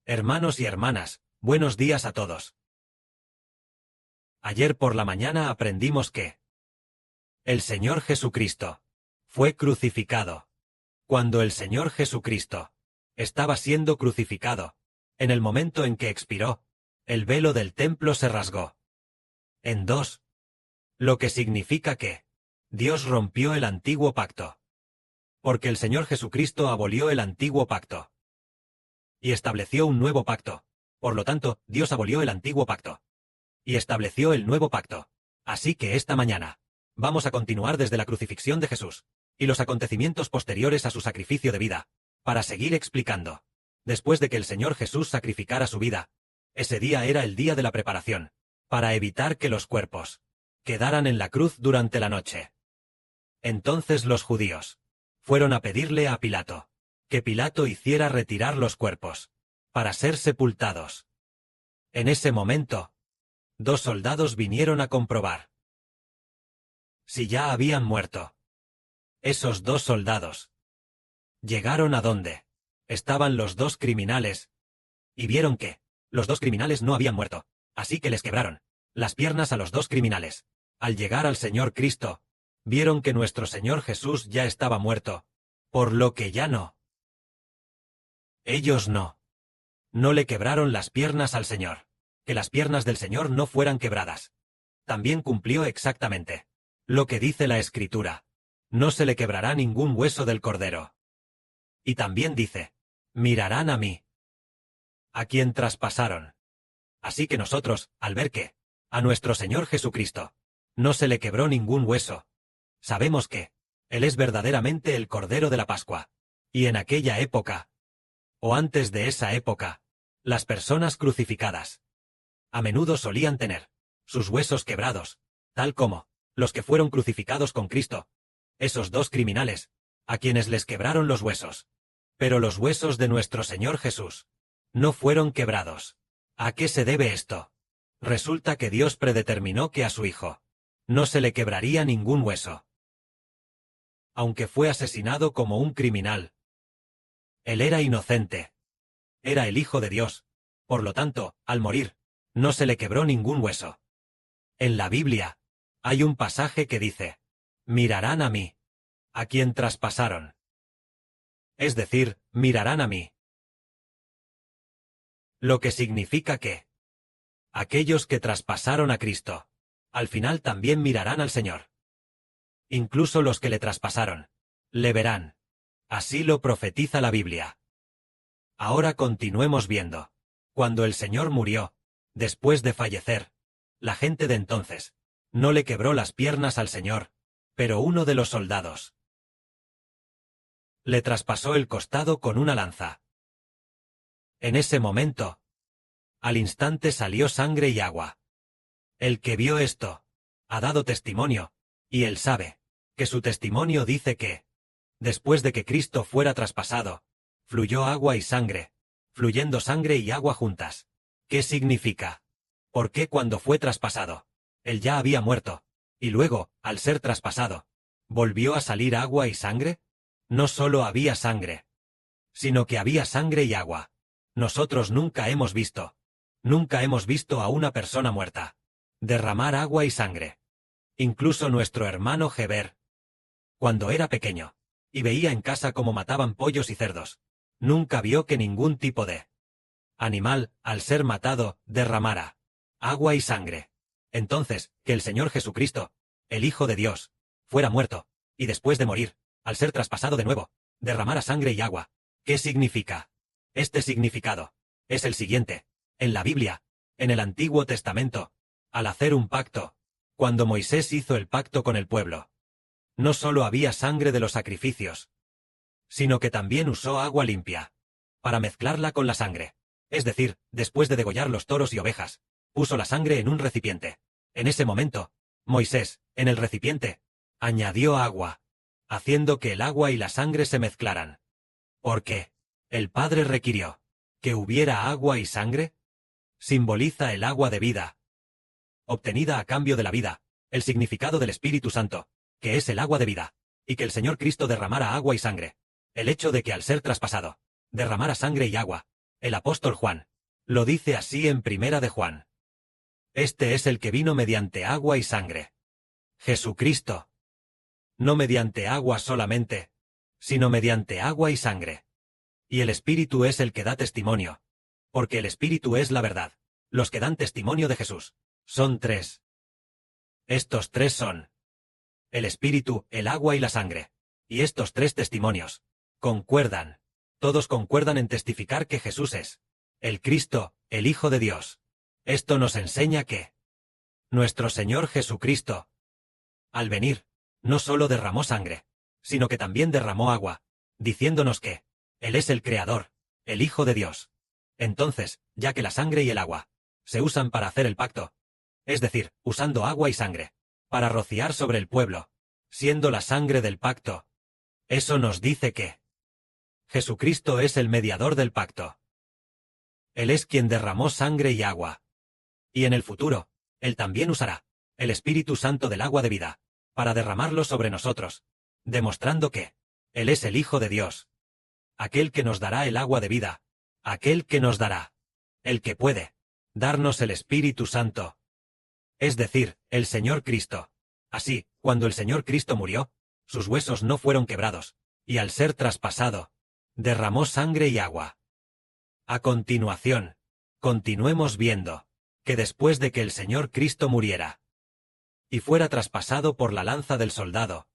Hermanos y hermanas, buenos días a todos. Ayer por la mañana aprendimos que el Señor Jesucristo fue crucificado. Cuando el Señor Jesucristo estaba siendo crucificado, en el momento en que expiró, el velo del templo se rasgó en dos, lo que significa que Dios rompió el antiguo pacto. Porque el Señor Jesucristo abolió el antiguo pacto y estableció un nuevo pacto. Por lo tanto, Dios abolió el antiguo pacto y estableció el nuevo pacto. Así que esta mañana vamos a continuar desde la crucifixión de Jesús y los acontecimientos posteriores a su sacrificio de vida, para seguir explicando. Después de que el Señor Jesús sacrificara su vida, ese día era el día de la preparación, para evitar que los cuerpos quedaran en la cruz durante la noche. Entonces los judíos fueron a pedirle a Pilato que Pilato hiciera retirar los cuerpos para ser sepultados. En ese momento, 2 soldados vinieron a comprobar si ya habían muerto. Esos 2 soldados llegaron a donde estaban los 2 criminales y vieron que los 2 criminales no habían muerto, así que les quebraron las piernas a los 2 criminales. Al llegar al Señor Cristo, vieron que nuestro Señor Jesús ya estaba muerto, por lo que ya no. Ellos no le quebraron las piernas al Señor, que las piernas del Señor no fueran quebradas. También cumplió exactamente lo que dice la Escritura: no se le quebrará ningún hueso del Cordero. Y también dice: mirarán a mí, a quien traspasaron. Así que nosotros, al ver que a nuestro Señor Jesucristo no se le quebró ningún hueso, sabemos que Él es verdaderamente el Cordero de la Pascua. Y en aquella época, o antes de esa época, las personas crucificadas a menudo solían tener sus huesos quebrados, tal como los que fueron crucificados con Cristo, esos 2 criminales, a quienes les quebraron los huesos. Pero los huesos de nuestro Señor Jesús no fueron quebrados. ¿A qué se debe esto? Resulta que Dios predeterminó que a su Hijo no se le quebraría ningún hueso. Aunque fue asesinado como un criminal, Él era inocente. Era el Hijo de Dios. Por lo tanto, al morir, no se le quebró ningún hueso. En la Biblia hay un pasaje que dice: mirarán a mí, a quien traspasaron. Es decir, mirarán a mí. Lo que significa que aquellos que traspasaron a Cristo, al final también mirarán al Señor. Incluso los que le traspasaron le verán. Así lo profetiza la Biblia. Ahora continuemos viendo. Cuando el Señor murió, después de fallecer, la gente de entonces no le quebró las piernas al Señor, pero uno de los soldados le traspasó el costado con una lanza. En ese momento, al instante salió sangre y agua. El que vio esto ha dado testimonio, y él sabe que su testimonio dice que, después de que Cristo fuera traspasado, fluyó agua y sangre, fluyendo sangre y agua juntas. ¿Qué significa? ¿Por qué cuando fue traspasado, Él ya había muerto, y luego, al ser traspasado, volvió a salir agua y sangre? No solo había sangre, sino que había sangre y agua. Nosotros nunca hemos visto a una persona muerta derramar agua y sangre. Incluso nuestro hermano Heber, cuando era pequeño, y veía en casa cómo mataban pollos y cerdos, nunca vio que ningún tipo de animal, al ser matado, derramara agua y sangre. Entonces, que el Señor Jesucristo, el Hijo de Dios, fuera muerto, y después de morir, al ser traspasado de nuevo, derramara sangre y agua. ¿Qué significa? Este significado es el siguiente. En la Biblia, en el Antiguo Testamento, al hacer un pacto, cuando Moisés hizo el pacto con el pueblo, no solo había sangre de los sacrificios, sino que también usó agua limpia para mezclarla con la sangre. Es decir, después de degollar los toros y ovejas, puso la sangre en un recipiente. En ese momento, Moisés, en el recipiente, añadió agua, haciendo que el agua y la sangre se mezclaran. ¿Por qué? El Padre requirió que hubiera agua y sangre. Simboliza el agua de vida, obtenida a cambio de la vida, el significado del Espíritu Santo, que es el agua de vida, y que el Señor Cristo derramara agua y sangre. El hecho de que al ser traspasado, derramara sangre y agua, El apóstol Juan lo dice así en Primera de Juan. Este es el que vino mediante agua y sangre. Jesucristo. No mediante agua solamente, sino mediante agua y sangre. Y el Espíritu es el que da testimonio. Porque el Espíritu es la verdad. Los que dan testimonio de Jesús son tres. Estos tres son el Espíritu, el agua y la sangre. Y estos tres testimonios concuerdan. Todos concuerdan en testificar que Jesús es el Cristo, el Hijo de Dios. Esto nos enseña que nuestro Señor Jesucristo, al venir, no solo derramó sangre, sino que también derramó agua, diciéndonos que Él es el Creador, el Hijo de Dios. Entonces, ya que la sangre y el agua se usan para hacer el pacto, es decir, usando agua y sangre, para rociar sobre el pueblo, siendo la sangre del pacto, eso nos dice que Jesucristo es el mediador del pacto. Él es quien derramó sangre y agua. Y en el futuro, Él también usará el Espíritu Santo del agua de vida, para derramarlo sobre nosotros, demostrando que Él es el Hijo de Dios, aquel que nos dará el agua de vida, aquel que nos dará, el que puede darnos el Espíritu Santo, es decir, el Señor Cristo. Así, cuando el Señor Cristo murió, sus huesos no fueron quebrados, y al ser traspasado, derramó sangre y agua. A continuación, continuemos viendo que después de que el Señor Cristo muriera y fuera traspasado por la lanza del soldado,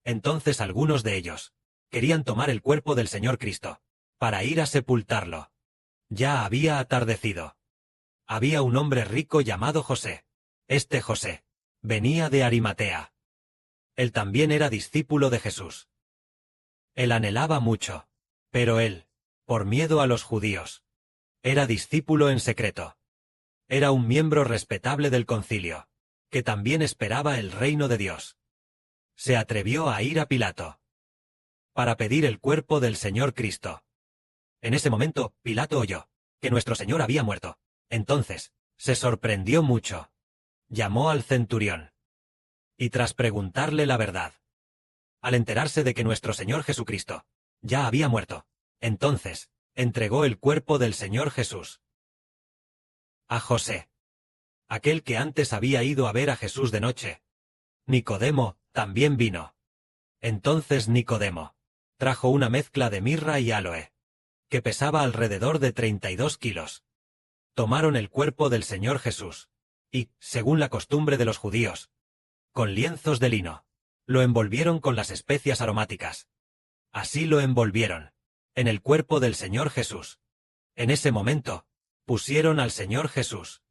entonces algunos de ellos querían tomar el cuerpo del Señor Cristo para ir a sepultarlo. Ya había atardecido. Había un hombre rico llamado José. Este José venía de Arimatea. Él también era discípulo de Jesús. Él anhelaba mucho, pero él, por miedo a los judíos, era discípulo en secreto. Era un miembro respetable del concilio, que también esperaba el reino de Dios. Se atrevió a ir a Pilato para pedir el cuerpo del Señor Cristo. En ese momento, Pilato oyó que nuestro Señor había muerto. Entonces, se sorprendió mucho. Llamó al centurión. Y tras preguntarle la verdad, al enterarse de que nuestro Señor Jesucristo ya había muerto, entonces, entregó el cuerpo del Señor Jesús a José, aquel que antes había ido a ver a Jesús de noche. Nicodemo también vino. Entonces Nicodemo trajo una mezcla de mirra y áloe, que pesaba alrededor de 32 kilos. Tomaron el cuerpo del Señor Jesús, y, según la costumbre de los judíos, con lienzos de lino, lo envolvieron con las especias aromáticas. Así lo envolvieron, en el cuerpo del Señor Jesús. En ese momento, pusieron al Señor Jesús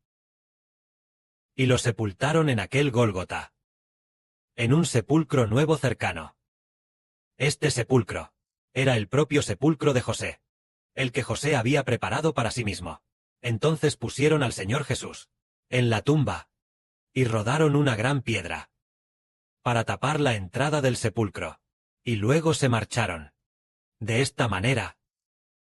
y lo sepultaron en aquel Gólgota, en un sepulcro nuevo cercano. Este sepulcro era el propio sepulcro de José, el que José había preparado para sí mismo. Entonces pusieron al Señor Jesús en la tumba y rodaron una gran piedra para tapar la entrada del sepulcro, y luego se marcharon. De esta manera,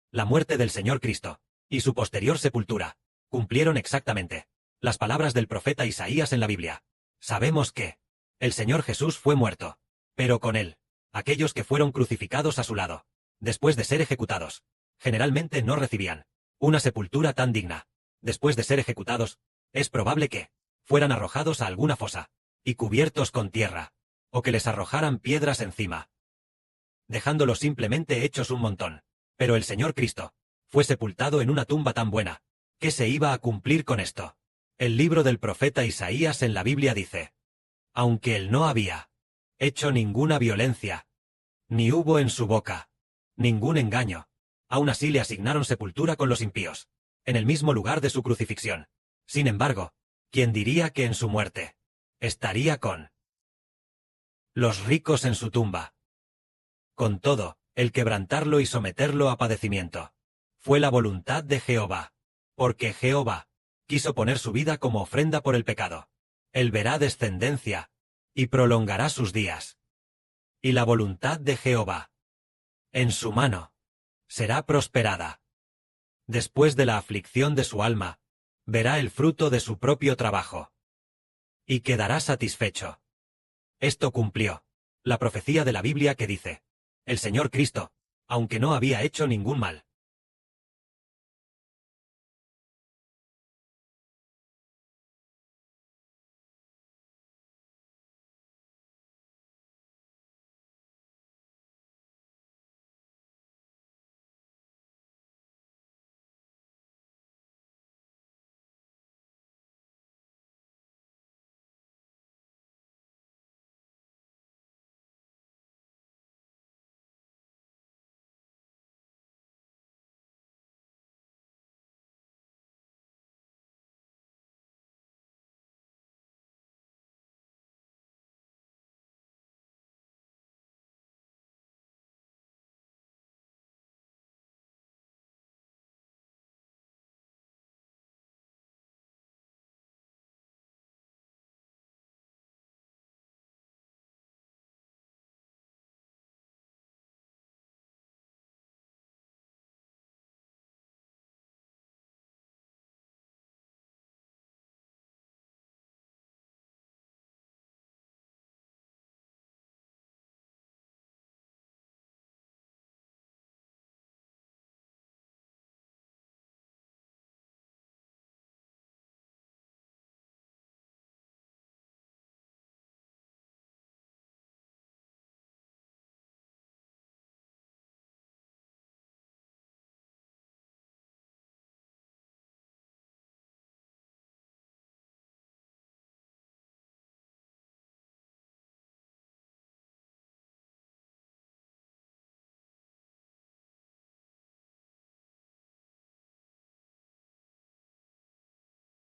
la muerte del Señor Cristo y su posterior sepultura cumplieron exactamente las palabras del profeta Isaías en la Biblia. Sabemos que el Señor Jesús fue muerto, pero con él, aquellos que fueron crucificados a su lado, después de ser ejecutados, generalmente no recibían una sepultura tan digna. Después de ser ejecutados, es probable que fueran arrojados a alguna fosa y cubiertos con tierra, o que les arrojaran piedras encima, dejándolos simplemente hechos un montón. Pero el Señor Cristo fue sepultado en una tumba tan buena, que se iba a cumplir con esto. El libro del profeta Isaías en la Biblia dice: aunque él no había hecho ninguna violencia, ni hubo en su boca ningún engaño, aún así le asignaron sepultura con los impíos, en el mismo lugar de su crucifixión. Sin embargo, ¿quién diría que en su muerte estaría con los ricos en su tumba? Con todo, el quebrantarlo y someterlo a padecimiento fue la voluntad de Jehová, porque Jehová quiso poner su vida como ofrenda por el pecado. Él verá descendencia y prolongará sus días. Y la voluntad de Jehová en su mano será prosperada. Después de la aflicción de su alma, verá el fruto de su propio trabajo y quedará satisfecho. Esto cumplió la profecía de la Biblia que dice: el Señor Cristo, aunque no había hecho ningún mal,